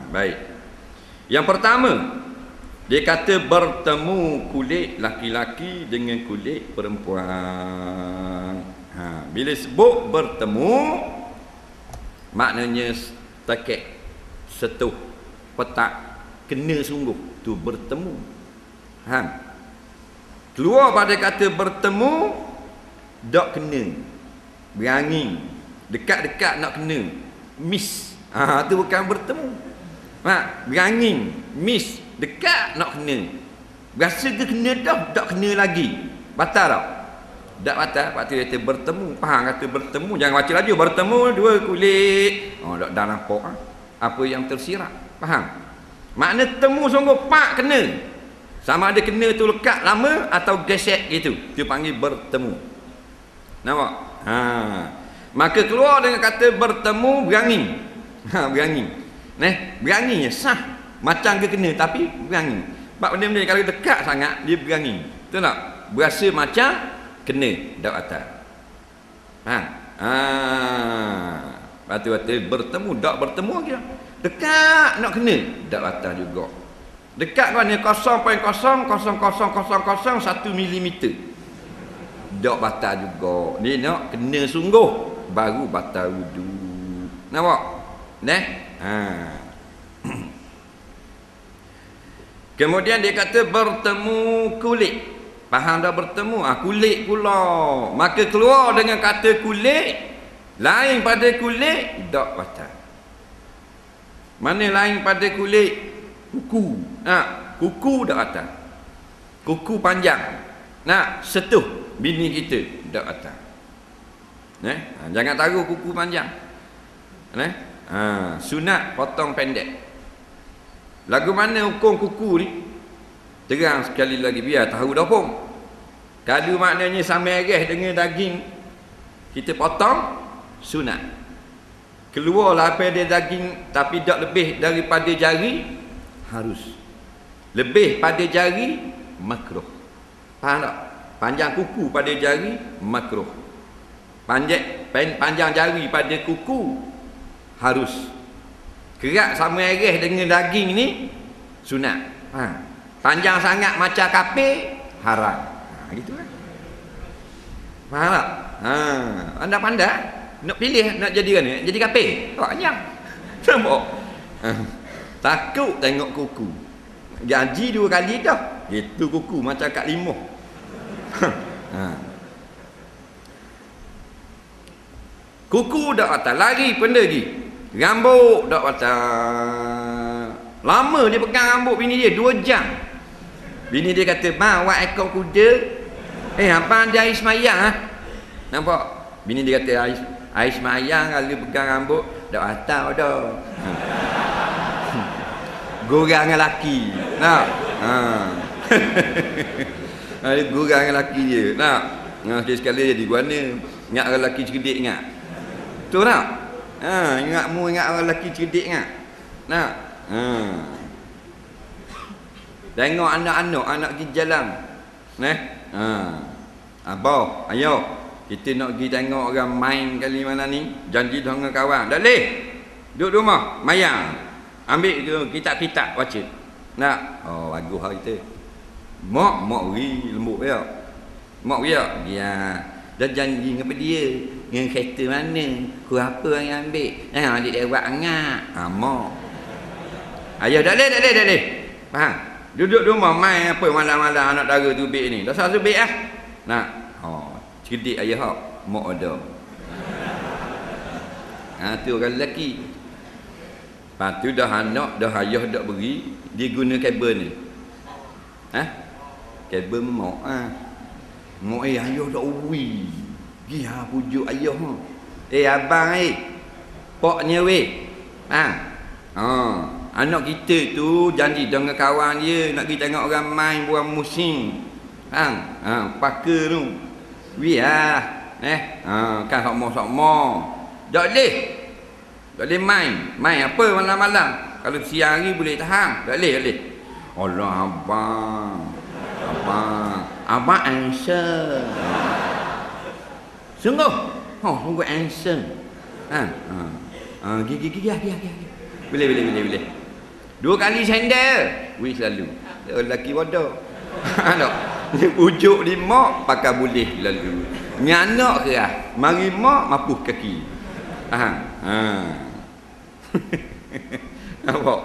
Baik. Yang pertama, dia kata bertemu kulit laki-laki dengan kulit perempuan. Bila sebut bertemu, maknanya tekek, setuh, petak, kena sungguh, tu bertemu. Keluar pada kata bertemu, dak kena, berangin, dekat-dekat nak kena, miss. Tu bukan bertemu. Berangin, miss, dekat nak kena. Rasa ke kena dah, tak kena lagi. Batal tak? Tak batal. Lepas tu kata bertemu. Faham kata bertemu? Jangan baca laju. Bertemu dua kulit. Tak dah nampak apa yang tersirat. Faham? Makna temu sungguh pak kena. Sama ada kena tu lekat lama atau gesek gitu. Dia panggil bertemu. Nampak? Maka keluar dengan kata bertemu berangin. Berangin. Berangin je sah. Macam ke kena tapi berangin. Sebab benda-benda kalau dekat sangat dia berangin. Betul tak? Berasa macam kena dak atas. Lepas tu kata bertemu, dak bertemu lagi. Dekat nak kena dak atas juga. Dekat mana 0.0000001 mm. Dak batal juga. Ni nak kena sungguh baru batal wudu. Nampak? Kemudian dia kata bertemu kulit. Faham dah bertemu? Kulit pula. Maka keluar dengan kata kulit, lain pada kulit, dak batal. Mana lain pada kulit? Kuku. Kuku dak batal. Kuku panjang. Setuh bini kita dak batal. Jangan taruh kuku panjang. Sunat potong pendek. Lagu mana hukum kuku ni? Terang sekali lagi biar tahu dah pun. Kalau maknanya sama ereh dengan daging, kita potong sunat. Keluarlah apa dia daging tapi tak lebih daripada jari, harus. Lebih pada jari, makruh. Faham tak? Panjang kuku pada jari, makruh. Panjang jari pada kuku, harus. Kerak sama ereh dengan daging ni, sunat. Panjang sangat macam kapir, haram. Gitu kan. Faham tak? Anda pandai nak pilih nak jadi kan? Jadi kapir. Panjang. Nampak? Takut tengok kuku. Gaji 2 kali dah. Itu kuku macam kat Limoh. Kuku dak batal. Lagi pun lagi. Rambut dak batal. Lama dia pegang rambut bini dia 2 jam. Bini dia kata, "Bawa ekor kuda." Abang dia air semayang. Nampak? Bini dia kata, air semayang kalau pegang rambut dak batal dah. Gurang dengan laki. Nak? Ada gurang dengan laki dia. Nak? Sekali jadi guana. Ingat orang lelaki cerdik ingat. Betul tak? Ingat orang lelaki cerdik ingat. Nak? Tengok anak-anak pergi jalan. Abah, ayo kita nak pergi tengok orang main kali mana ni. Janji dengan kawan. Tak boleh. Duduk rumah, mayang. Ambil kitab-kitab baca. Nak? Bagus lah kita. Mak beri lembut dia. Mak dia. Dah janji dengan dia. Dengan kereta mana? Ku apa yang ambil? Adik lewat angkat. Mak. Ayah tak boleh. Faham? Duduk rumah main apa malam-malam anak dara tubik ni. Dah salah tubik Nak? Cerdik ayah hak. Mak ada. Tu orang lelaki. Lepas tu dah anak, dah ayah dak beri, dia guna kabel ni. Kabel mak. Mak ayah dak beri. Dia pujuk ayah. Abang poknya weh. Anak kita tu janji dengan kawan dia nak pergi tengok orang main buang musim. Pakai tu. Kan sok-sok. Tak boleh main. Main apa malam-malam? Kalau siang hari boleh tahan. Tak boleh. Allah abang answer. Sungguh answer. Gigi. Boleh. 2 kali sandal, wih selalu. Lelaki bodoh. Tak. Ujuk di mak pakai boleh lalu. Ni anak ke mari mak mapuh kaki. Nampak?